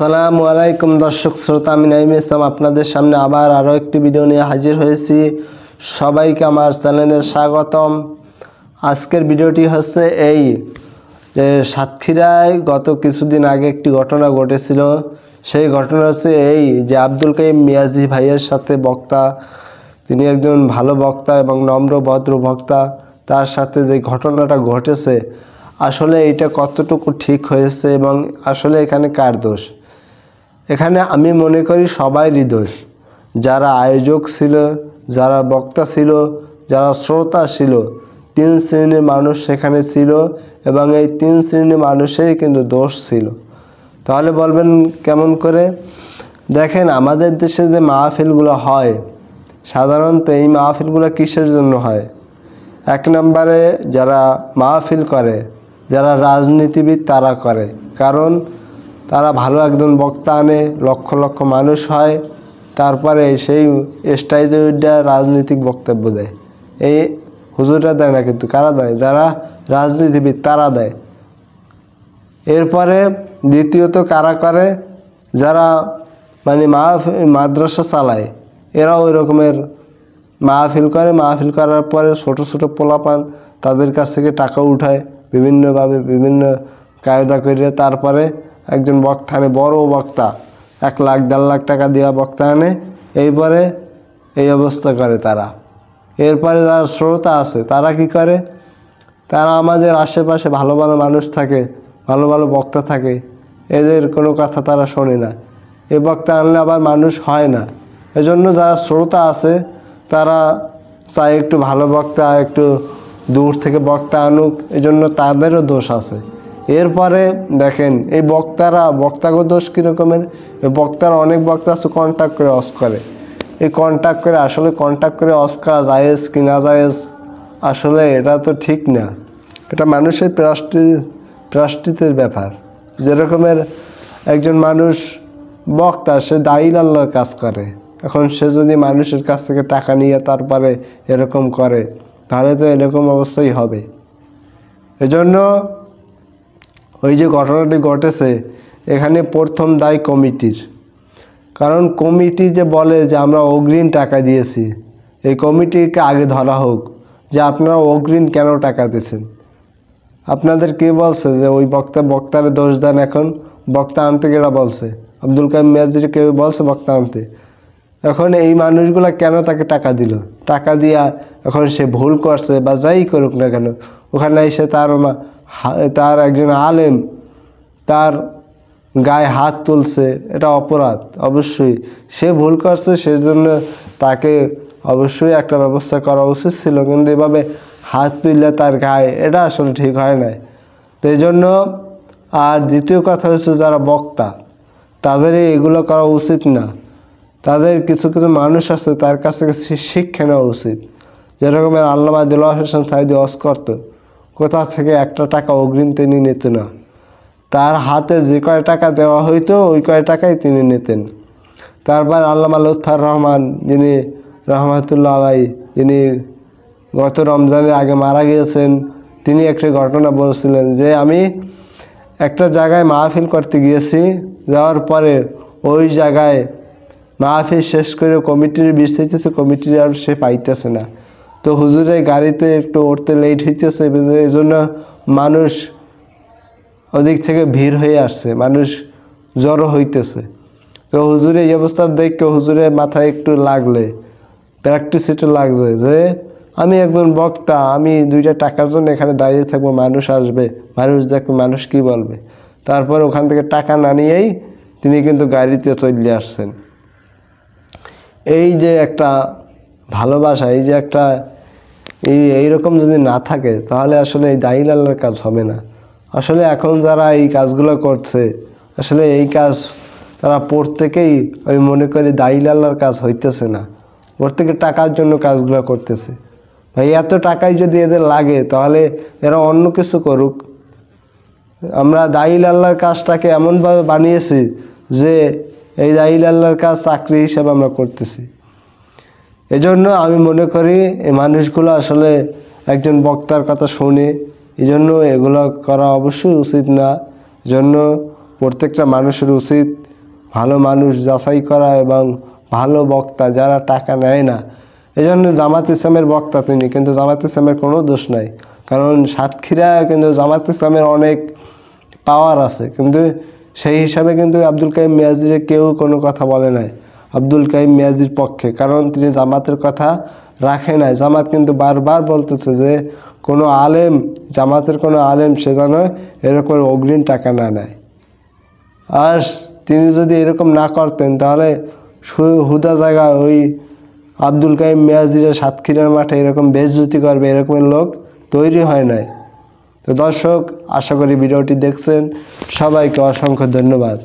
আসসালামু আলাইকুম দর্শক শ্রোতা, আমি নাইম ইসলাম আপনাদের সামনে আবার আরও একটি ভিডিও নিয়ে হাজির হয়েছি। সবাইকে আমার চ্যানেলে স্বাগতম। আজকের ভিডিওটি হচ্ছে এই যে সাতক্ষীরায় গত কিছুদিন আগে একটি ঘটনা ঘটেছিল। সেই ঘটনা হচ্ছে এই যে আব্দুল কাইম মিয়াজি ভাইয়ের সাথে বক্তা, তিনি একজন ভালো বক্তা এবং নম্র ভদ্র বক্তা, তার সাথে যে ঘটনাটা ঘটেছে আসলে এটা কতটুকু ঠিক হয়েছে এবং আসলে এখানে কার দোষ? এখানে আমি মনে করি সবাইরই দোষ। যারা আয়োজক ছিল, যারা বক্তা ছিল, যারা শ্রোতা ছিল, তিন শ্রেণীর মানুষ সেখানে ছিল এবং এই তিন শ্রেণীর মানুষেরই কিন্তু দোষ ছিল। তাহলে বলবেন কেমন করে? দেখেন, আমাদের দেশে যে মাহফিলগুলো হয়, সাধারণত এই মাহফিলগুলো কিসের জন্য হয়? এক নম্বরে যারা মাহফিল করে, যারা রাজনীতিবিদ, তারা করে। কারণ তারা ভালো একজন বক্তা আনে, লক্ষ লক্ষ মানুষ হয়, তারপরে সেই স্টেজে রাজনৈতিক বক্তব্য দেয়। এই হুজুররা দেয় না, কিন্তু কারা দেয়? যারা রাজনীতিবিদ তারা দেয়। এরপরে দ্বিতীয়ত কারা করে? যারা মানে মাদ্রাসা চালায়, এরাও ওই রকমের মাহফিল করে। মাহফিল করার পরে ছোটো ছোটো পোলাপান তাদের কাছ থেকে টাকা উঠায় বিভিন্নভাবে, বিভিন্ন কায়দা করে। তারপরে একজন বক্তা আনে, বড় বক্তা, 1 লাখ 1.5 লাখ টাকা দেওয়া বক্তা আনে। এইবারে এই অবস্থা করে তারা। এরপরে যারা শ্রোতা আছে তারা কি করে? তারা আমাদের আশেপাশে ভালো ভালো মানুষ থাকে, ভালো ভালো বক্তা থাকে, এদের কোনো কথা তারা শোনে না। এই বক্তা আনলে আবার মানুষ হয় না। এজন্য যারা শ্রোতা আছে তারা চায় একটু ভালো বক্তা, একটু দূর থেকে বক্তা আনুক, এজন্য তাদেরও দোষ আছে। এরপরে দেখেন এই বক্তাগো দোষ কীরকমের? এই বক্তারা, অনেক বক্তা আছে কন্ট্যাক্ট করে অস করে। এই কন্ট্যাক্ট করে, আসলে কন্ট্যাক্ট করে অস করা জায়েজ কি না জায়েজ, আসলে এটা তো ঠিক না। এটা মানুষের প্রায়শ্চিত্তের ব্যাপার। যেরকমের একজন মানুষ বক্তা, সে দায়ীল আল্লাহর কাজ করে। এখন সে যদি মানুষের কাছ থেকে টাকা নিয়ে তারপরে এরকম করে, তাহলে তো এরকম অবস্থাই হবে। এজন্য ওই যে ঘটনাটি ঘটেছে, এখানে প্রথম দায় কমিটির। কারণ কমিটি যে বলে যে আমরা অগ্রিম টাকা দিয়েছি, এই কমিটিকে আগে ধরা হোক যে আপনারা অগ্রিম কেন টাকা দিয়েছেন। আপনাদের কে বলছে যে ওই বক্তার দোষ দেন? এখন বক্তা আনতে কেরা বলছে? আব্দুল কাইম মিয়াজির কেউ বলছে বক্তা আনতে? এখন এই মানুষগুলা কেন তাকে টাকা দিল? টাকা দিয়া এখন সে ভুল করছে বা যাই করুক না কেন, ওখানে এসে তার একজন আলেম তার গায়ে হাত তুলছে, এটা অপরাধ। অবশ্যই সে ভুল করছে, সেজন্য তাকে অবশ্যই একটা ব্যবস্থা করা উচিত ছিল, কিন্তু এভাবে হাত তুললে তার গায়ে, এটা আসলে ঠিক হয় না। তো এই জন্য, আর দ্বিতীয় কথা হচ্ছে যারা বক্তা, তাদের এগুলো করা উচিত না। তাদের কিছু কিছু মানুষ আছে, তার কাছ থেকে শিক্ষা নেওয়া উচিত। যেরকমের আল্লামা দেলোয়ার হোসেন সাঈদী ওয়াজ করত, কোথা থেকে একটা টাকা অগ্রিম তিনি নিতেন না। তার হাতে যে কয় টাকা দেওয়া হইতো ওই কয় টাকাই তিনি নিতেন। তারপর আল্লামা লুৎফর রহমান, যিনি রহমাতুল্লাহ আলাই, যিনি গত রমজানের আগে মারা গিয়েছেন, তিনি একটি ঘটনা বলছিলেন যে আমি একটা জায়গায় মাহফিল করতে গিয়েছি, যাওয়ার পরে ওই জায়গায় মাহফিল শেষ করে কমিটির বিস্তারিতেছে, কমিটির আর সে পাইতেছে না। তো হুজুরের গাড়িতে একটু উঠতে লেট হইতেছে, এই জন্য মানুষ ওদিক থেকে ভিড় হয়ে আসছে, মানুষ জড়ো হইতেছে। তো হুজুরের এই অবস্থা দেখে হুজুরের মাথায় একটু লাগলে, প্র্যাকটিস একটু লাগবে যে আমি একজন বক্তা, আমি 2টা টাকার জন্য এখানে দাঁড়িয়ে থাকবো, মানুষ আসবে, মানুষ দেখবে, মানুষ কি বলবে। তারপর ওখান থেকে টাকা না নিয়েই তিনি কিন্তু গাড়িতে চলে আসছেন। এই যে একটা ভালোবাসা, এই যে একটা এইরকম যদি না থাকে, তাহলে আসলে এই দায়ীল আল্লাহর কাজ হবে না। আসলে এখন যারা এই কাজগুলো করছে, আসলে এই কাজ তারা প্রত্যেকেই, আমি মনে করি দায়ীল আল্লাহর কাজ হইতেছে না। প্রত্যেকে টাকার জন্য কাজগুলো করতেছে। ভাই, এত টাকাই যদি এদের লাগে, তাহলে এরা অন্য কিছু করুক। আমরা দায়ীল আল্লাহর কাজটাকে এমনভাবে বানিয়েছি যে এই দায়ীল আল্লাহর কাজ চাকরি হিসেবে আমরা করতেছি। এজন্য আমি মনে করি এই মানুষগুলো আসলে একজন বক্তার কথা শুনে, এই জন্য এগুলো করা অবশ্যই উচিত না। জন্য প্রত্যেকটা মানুষের উচিত ভালো মানুষ যাচাই করা এবং ভালো বক্তা যারা টাকা নেয় না। এই জন্য জামাত ইসলামের বক্তা তিনি, কিন্তু জামাত ইসলামের কোনো দোষ নাই, কারণ সাতক্ষীরা কিন্তু জামাত ইসলামের অনেক পাওয়ার আছে, কিন্তু সেই হিসাবে কিন্তু আব্দুল কাইয়ুম মিয়াজিরে কেউ কোনো কথা বলে নাই আব্দুল কাইয়ুম মিয়াজির পক্ষে, কারণ তিনি জামাতের কথা রাখে নাই। জামাত কিন্তু বারবার বলতেছে যে কোনো আলেম, জামাতের কোনো আলেম সে যেন এরকম অগ্রিম টাকা না নেয়। আর তিনি যদি এরকম না করতেন তাহলে হুদা জায়গায় ওই আব্দুল কাইয়ুম মিয়াজিরে সাতক্ষীরার মাঠে এরকম বেইজ্জতি করবে এরকমের লোক তৈরি হয় নাই। তো দর্শক, আশা করি ভিডিওটি দেখছেন, সবাইকে অসংখ্য ধন্যবাদ।